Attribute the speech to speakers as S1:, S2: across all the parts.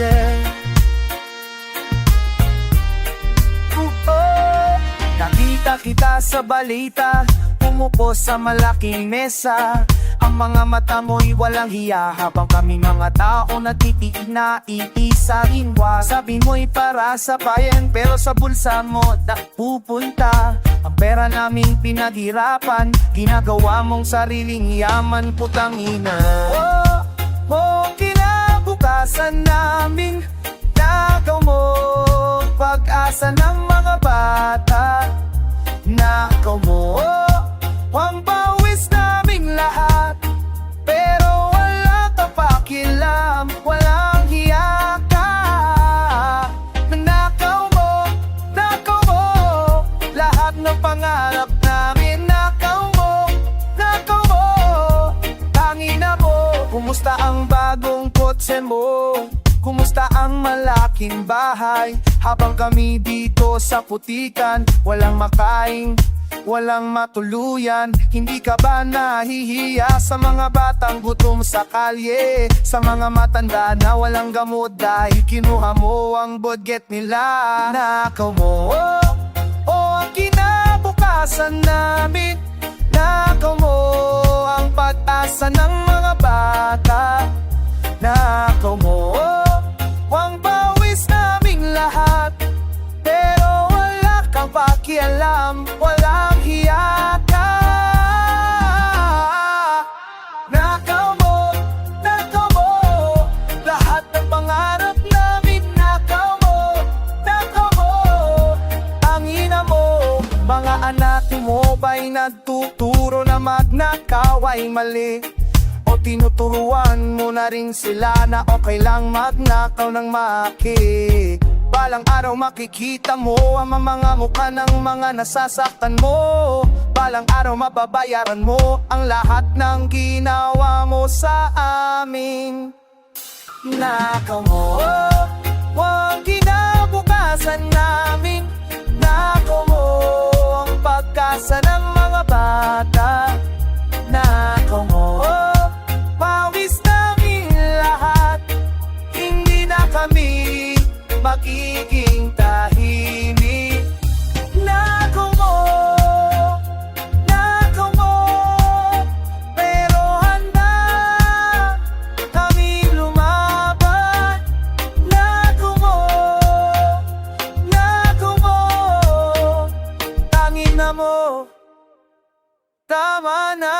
S1: yeah. Nakita kita sa balita, umupo sa malaking mesa. Ang mga mata mo'y walang hiya, habang kami mga tao natitiig na iisahin wa. Sabi mo'y para sa bayan, pero sa bulsa mo napupunta. Ang pera naming pinaghirapan, ginagawa mong sariling yaman, putang ina. Kinabukasan namin, nakaw mo pag-asa ng mga bata. Nakaw mo ang bawis naming lahat, pero wala ka pakialam, walang hiya ka. Nakaw mo lahat ng pangarap namin. Nakaw mo tangina mo. Kumusta ang bagong kotse mo? Kumusta ang malaking bahay? Habang kami dito sa putikan, walang makain, walang matuluyan. Hindi ka ba nahihiya sa mga batang gutom sa kalye? Sa mga matanda na walang gamot dahil kinuha mo ang budget nila. Nakaw mo ang kinabukasan namin. Nakaw mo ang pag-asa ng mga bata. Nakaw mo ang bawis naming lahat, pero wala kang pakialam, walang hiya ka. Nakaw mo lahat ng pangarap namin. Nakaw mo ang ina mo. Mga anak mo ba'y nagtuturo na magnakaw ay mali? O tinuturuan mo na rin sila na okay lang magnakaw ng maki? Balang araw makikita mo ang mga mukha ng mga nasasaktan mo. Balang araw mababayaran mo ang lahat ng ginawa mo sa amin. Nakaw mo ang kinabukasan namin. Nakaw mo ang pagkasa ng mga bata. Nakaw mo pawis namin lahat. Hindi na kami magiging tahimik. Nakaw mo pero handa kami lumaban. Nakaw mo tangin na mo, tama na.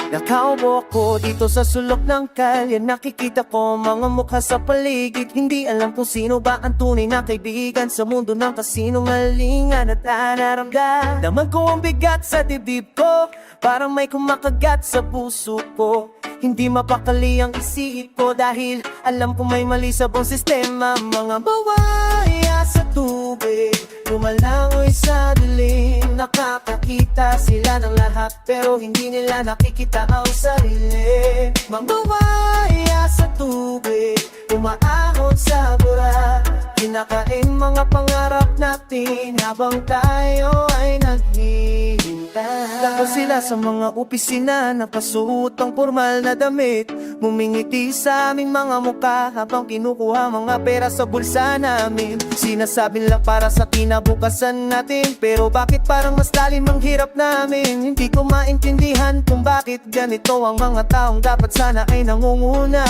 S1: Nakaw mo ko dito sa sulok ng kalye. Nakikita ko mga mukha sa paligid. Hindi alam kung sino ba ang tunay na kaibigan sa mundo ng kasinungalingan at anaramdam. Damag ko ang bigat sa dibdib ko, parang may kumakagat sa puso ko. Hindi mapakali ang isip ko dahil alam ko may mali sa buong sistema. Mga bawaya sa tubig, lumalangoy sa dilim. Nakakakita sila ng lahat, pero hindi nila nakikita ang sarili. Mga bawaya sa tubig, umaahon sa bura. Kinakain mga pangarap natin habang tayo ay naghihintay. Tapos sila sa mga opisina, napasuot ang formal na damit. Mumingiti sa aming mga mukha habang kinukuha mga pera sa bulsa namin. Sinasabi lang para sa kinabukasan natin, pero bakit parang mas lalim ang hirap namin? Hindi ko maintindihan kung bakit ganito ang mga taong dapat sana ay nangunguna.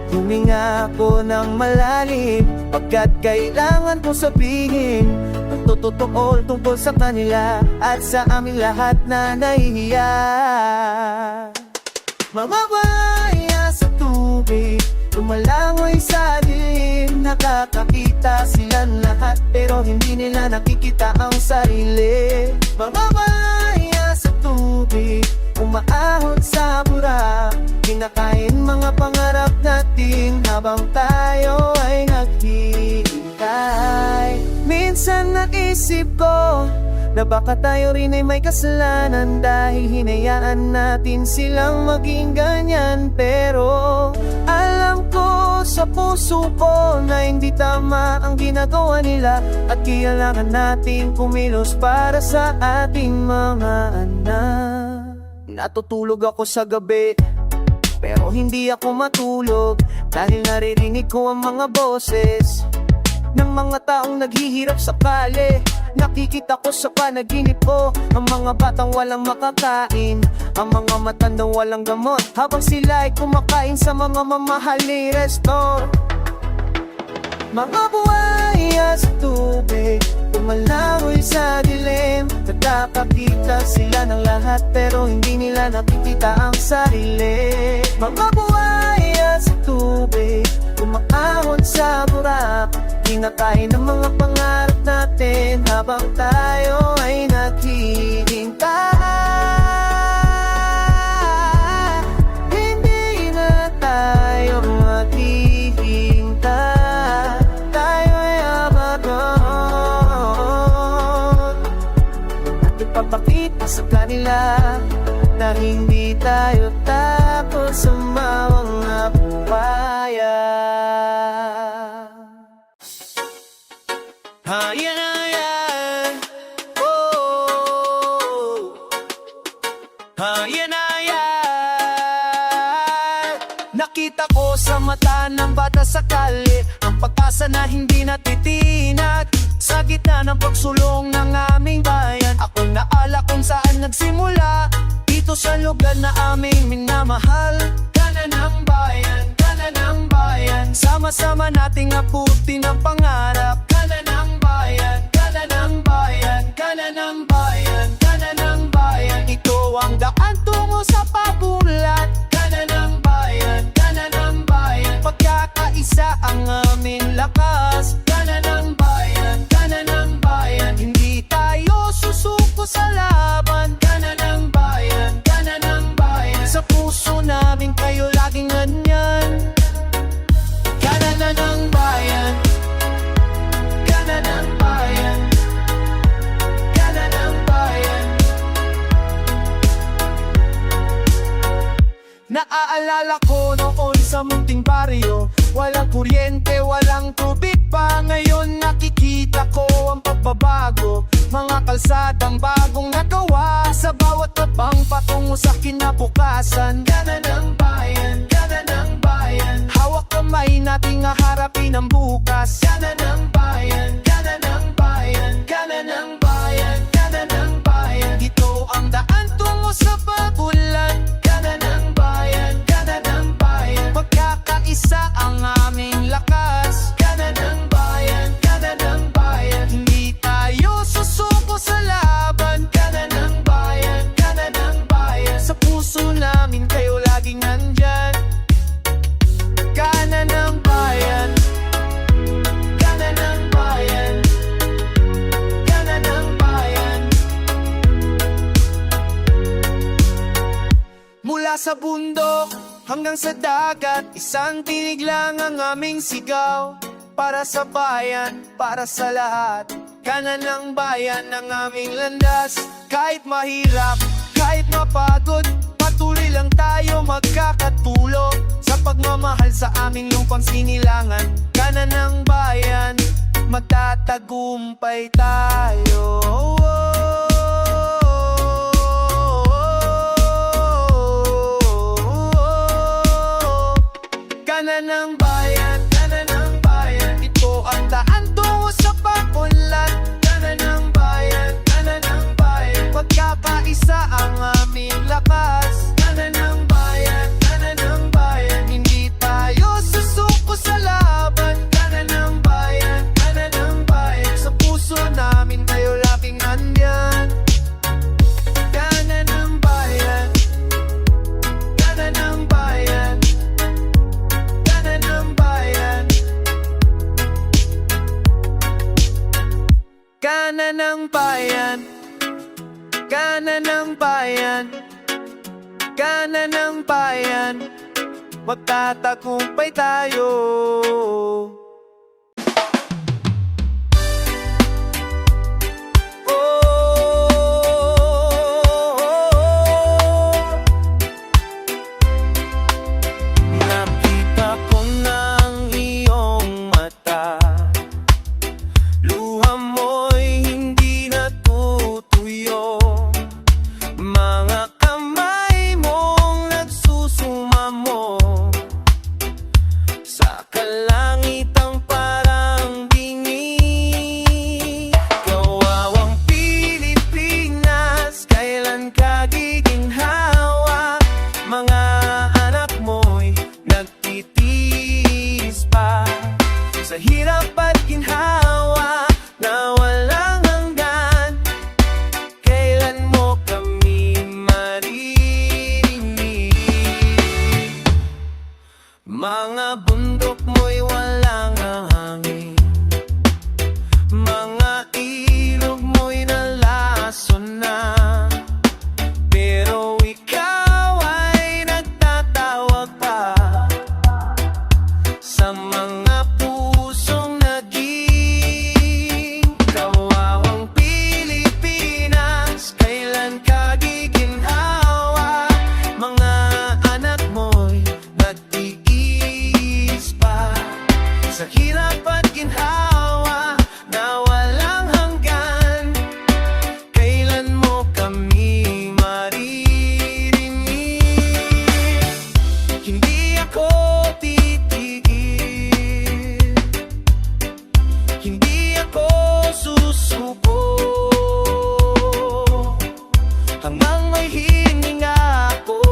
S1: Huminga ko ng malalim, pagkat kailangan kong sabihin ang totoo tungkol sa kanila at sa aming lahat na nahihiya. Mamabaya sa tubig, lumalangoy sa dilim. Nakakakita silang lahat, pero hindi nila nakikita ang sarili. Mamabaya sa tubig, umaahon sa bura. Kinakain mga pangarap natin habang tayo ay naghihintay. Minsan naisip ko, na baka tayo rin ay may kasalanan dahil hinayaan natin silang maging ganyan. Pero alam ko sa puso ko na hindi tama ang ginagawa nila at kailangan nating kumilos para sa ating mga anak. Natutulog ako sa gabi pero hindi ako matulog dahil naririnig ko ang mga boses ng mga taong naghihirap sa kale. Nakikita ko sa panaginip ko ang mga batang walang makakain, ang mga matandang walang gamot, habang sila ay kumakain sa mga mamahaling resto. Mga buhaya sa tubig, tumalangoy sa dilim. Nagkakakita sila ng lahat pero hindi nila nakikita ang sarili. Mga buhaya sa tubig, tumaahon sa burak, kinakain ng mga pangarap natin habang tayo ay naghihintay. Hindi na tayo maghihintay, tayo ay abagon at ipapakita sa kanila na hindi tayo takot sa mga buhaya. Ayan, ayan, oh, ayan, ayan. Nakita ko sa mata ng bata sa kalye ang pag-asa na hindi natitinag sa gitna ng pagsulong ng aming bayan. Ako naala kung saan nagsimula, dito sa lugar na aming minamahal. Kanan ng bayan, kanan ng bayan, sama-sama nating abutin ang pangarap. Kanan ng bayan, kanan ng bayan, kanan ng bayan, kanan ng bayan. Ito ang daan tungo sa pabulat. Kanan ng bayan, kanan ng bayan, pagkakaisa ang aming lakas. Kanan ng bayan, kanan ng bayan, hindi tayo susuko sa laban. Kanan ng bayan, kanan ng bayan, sa puso namin kayo laging nandyan. Kanan ng bayan, kanan ng bayan, kanan ng bayan. Naaalala ko noon sa munting baryo, walang kuryente, walang tubig pa. Ngayon nakikita ko ang pagbabago, mga kalsadang bagong nagawa sa bawat tabang patungo sa kinabukasan. Kanan ng bayan, kanan ng bayan, hawak kamay nating haharapin ang bukas. Kanan ng bayan, kanan ng bayan, kanan ng bayan, kanan ng bayan. Ito ang daan tungo sa pagulan. Kanan ng bayan, kanan ng bayan, pagkakaisa ang aming lakas. Kanan ng bayan, kanan ng bayan, hindi tayo susuko sa laban. Kanan ng bayan, kanan ng bayan, sa puso namin kayo laging nandyan. Kanan ng bayan, kanan ng bayan, kanan ng bayan. Mula sa bundok hanggang sa dagat, isang tinig lang ang aming sigaw. Para sa bayan, para sa lahat, kanan ng bayan ang aming landas. Kahit mahirap, kahit mapagod, patuloy lang tayo magkakatulong sa pagmamahal sa aming lumpang sinilangan. Kanan ng bayan, magtatagumpay tayo. Kanan ng bayan, kanan ng bayan, ito ang daan tungo sa pag-unlad. Kanan ng bayan, kanan ng bayan, pagkakaisa ang aming lakas. Kanan ng bayan, kanan ng bayan, hindi tayo susuko sa laban. Kanan ng bayan, kanan ng bayan, sa puso namin kayo laging nandyan. Kanan ng bayan, kanan ng bayan, kanan ng bayan, kanan ng bayan, kanan ng bayan, kanan ng bayan, magtatagumpay tayo. Oh, nagtitiis pa sa hirap at ginhawa na walang hanggan. Kailan mo kami maririnig? Mga bundok mo'y walang hangin, mga ilog mo'y nalason na, pero ikaw ay nagtatawag pa sa mga pusong naging kawawang Pilipinas. Kailan ka giginhawa? Mga anak mo'y nagtiis pa sa hirap at ginhawa na walang hanggan. Kailan mo kami maririnig? Hindi ako titigil, hindi ako susuko, hanggang may hininga ako.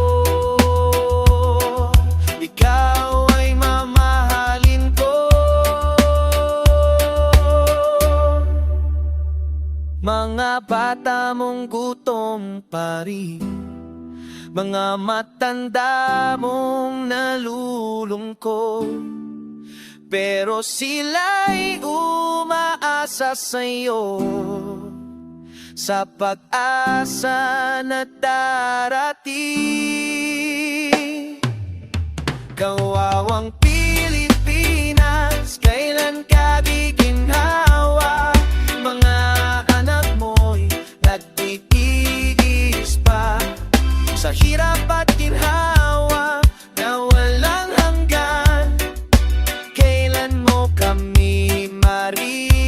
S1: Ikaw ay mamahalin ko. Mga bata mong gutom pa rin, mga matanda mong nalulungkot, pero sila'y umaasa sa'yo sa pag-asa na darating. Kawawang Pilipinas, kailan ka giginhawa? Mga anak mo'y nagtitiis pa sa hirap at ginhawa na walang hanggan. Kailan mo kami maririnig?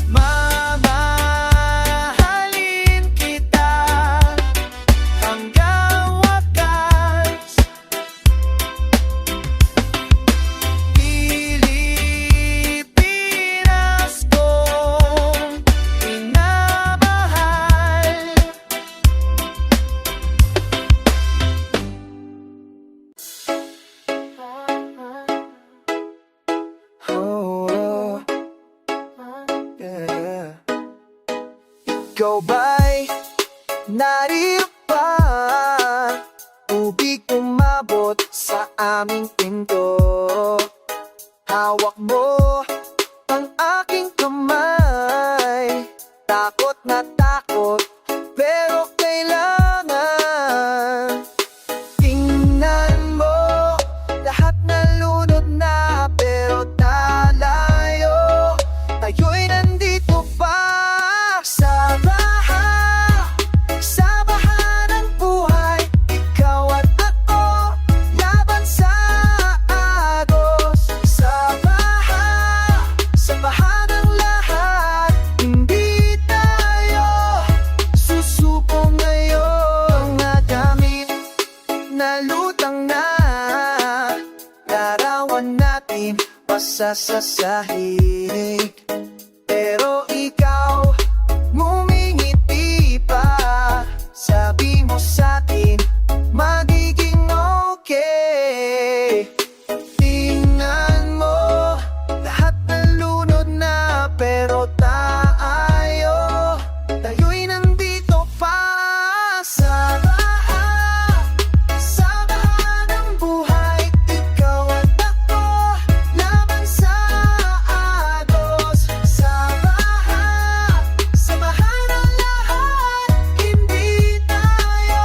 S1: Mamahalin kita hanggang wakas. Pilipinas kong minamahal. Oh, yeah. Ikaw ba'y narito pa? Ubig umabot sa aming pinto. Hawak mo ang aking kamay. Takot na takot, pero kailangan. Tingnan mo, lahat nalunod na, pero talayo. Tayo'y nandito pa sa baha ng buhay. Ikaw at ako, laban sa agos. Sa baha ng lahat, hindi tayo susuko ngayon. Mga gamit na lutang na, larawan natin pasa sa sahig. Pero ikaw, ngumingiti pa. Sabi mo sa'kin, magiging okay. Tingnan mo, lahat nalunod na, pero tayo'y nandito pa sa baha ng buhay. Ikaw at ako, laban sa agos. Sa baha ng lahat, hindi tayo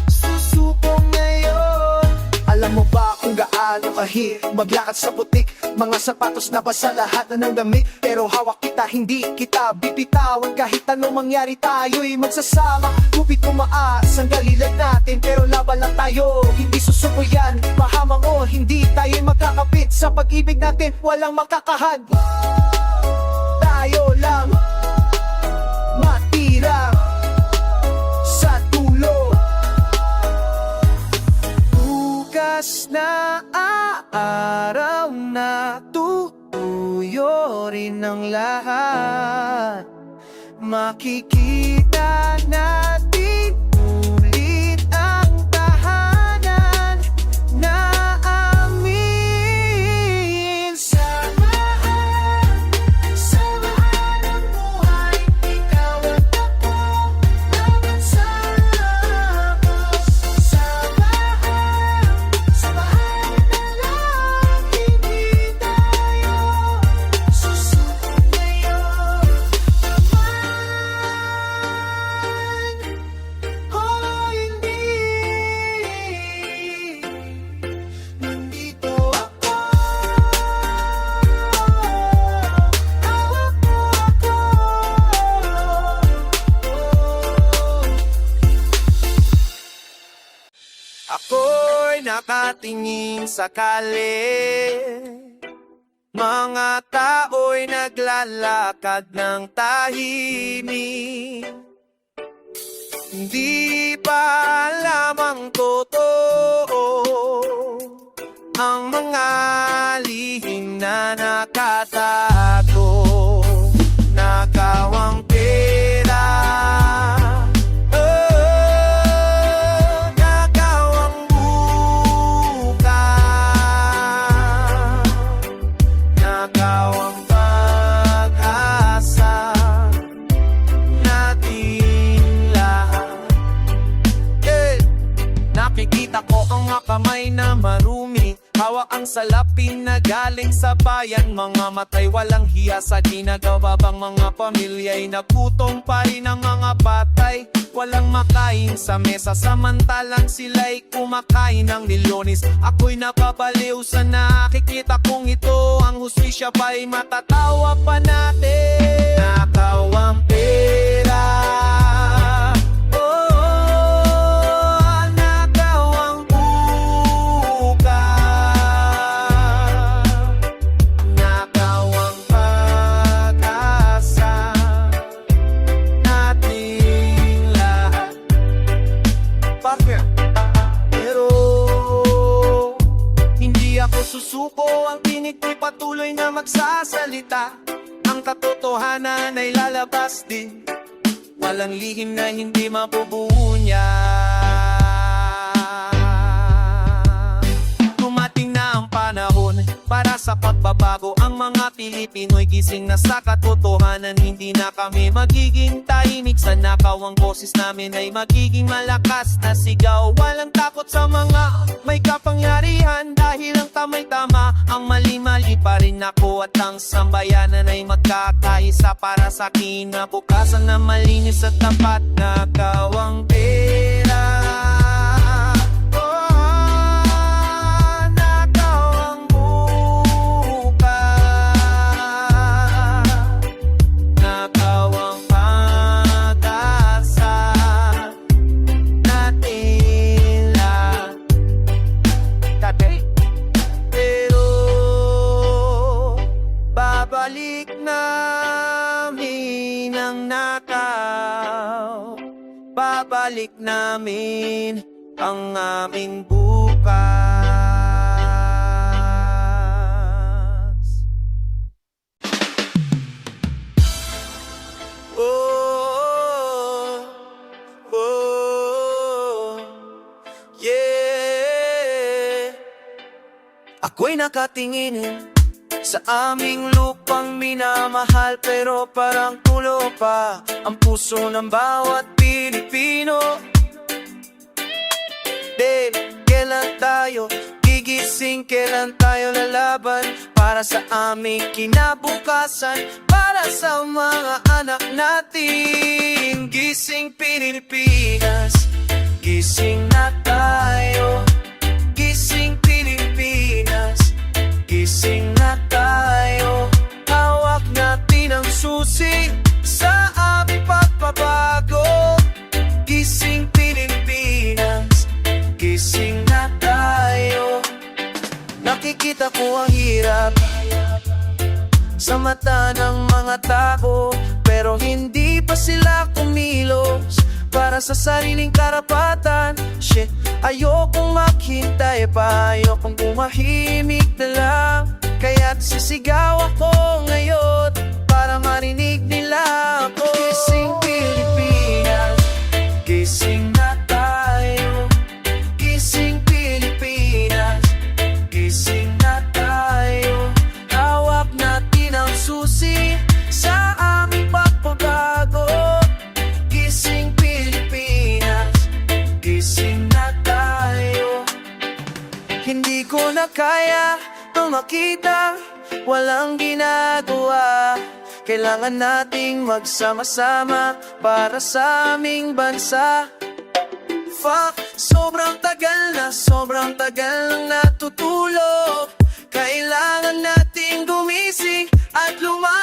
S1: susuko ngayon. Alam mo ba kung gaano kahirap maglakad sa putik? Mga sapatos na basa, lahat na ng damit, pero hawak kita, hindi kita bibitawan. Kahit anong mangyari, tayo'y magsasama. Gupit tumaas ang dalilan natin, pero laban lang tayo, hindi susuko yan. Mahamang o hindi, tayo'y magkakapit. Sa pag-ibig natin, walang makakahad. Tayo lang matira sa dulo. Bukas na araw na tutuyo rin ang lahat. Makikita natin ulit ang tahanan nakatingin sa kalye. Mga tao'y naglalakad ng tahimik, hindi pa alam ang totoo, ang mga lihim na nakatago. Nakawang pera, nakawang bukas, nakawang pag-asa nating lahat. Nakikita ko ang mga kamay na marumi, hawak ang salapin na galing sa bayan. Mga matay walang hiya sa ginagawa bang mga pamilya'y nagutom pa rin ang mga patay. Walang makain sa mesa samantalang sila'y kumakain ng nilonis. Ako'y napapaliw sa nakikita kong ito, ang hustisya pa'y matatawa pa natin. Nakawang pera, susuko ang tinig ko'y patuloy na magsasalita. Ang katotohanan ay lalabas din, walang lihim na hindi mabubunya. Dumating na ang panahon para sa pagbabago. Ang mga Pilipino'y gising na sa katotohanan. Hindi na kami magiging tahimik, sa nakawang boses namin ay magiging malakas na sigaw. Walang takot sa mga may kapangyarihan, dahil ang tama'y tama, ang mali-mali pa rin ako. At ang sambayanan ay magkakaisa para sa kinabukasan na malinis at tapat. Nakawang pera, nakawang bukas, nakawang pag-asa natin lahat. Pero babalik namin ang nakaw, babalik namin ang aming bukas. Oh, oh, yeah. Ako'y nakatingin sa aming lupang minamahal, pero parang tulo pa ang puso ng bawat Pilipino. Babe, kailan tayo gigising? Kailan tayo lalaban para sa aming kinabukasan, para sa mga anak natin? Gising Pilipinas, gising na tayo. Gising Pilipinas, gising na tayo. Hawak natin ang susi sa aming pagbabago. Gising Pilipinas, gising na tayo. Nakikita ko ang hirap sa mata ng mga tao, pero hindi pa sila kumilos para sa sariling karapatan. Shit, ayokong maghintay pa, ayokong tumahimik na lang. Kaya't sisigaw ako ngayon para marinig nila ako. Gising Pilipinas, gising na tayo. Gising Pilipinas, gising na tayo. Hawak natin ang susi sa aming pagbabago. Gising Pilipinas, gising na tayo. Hindi ko na kaya makita, walang ginagawa. Kailangan nating magsama-sama para sa aming bansa. Fuck, sobrang tagal nang natutulog. Kailangan nating gumising at lumaban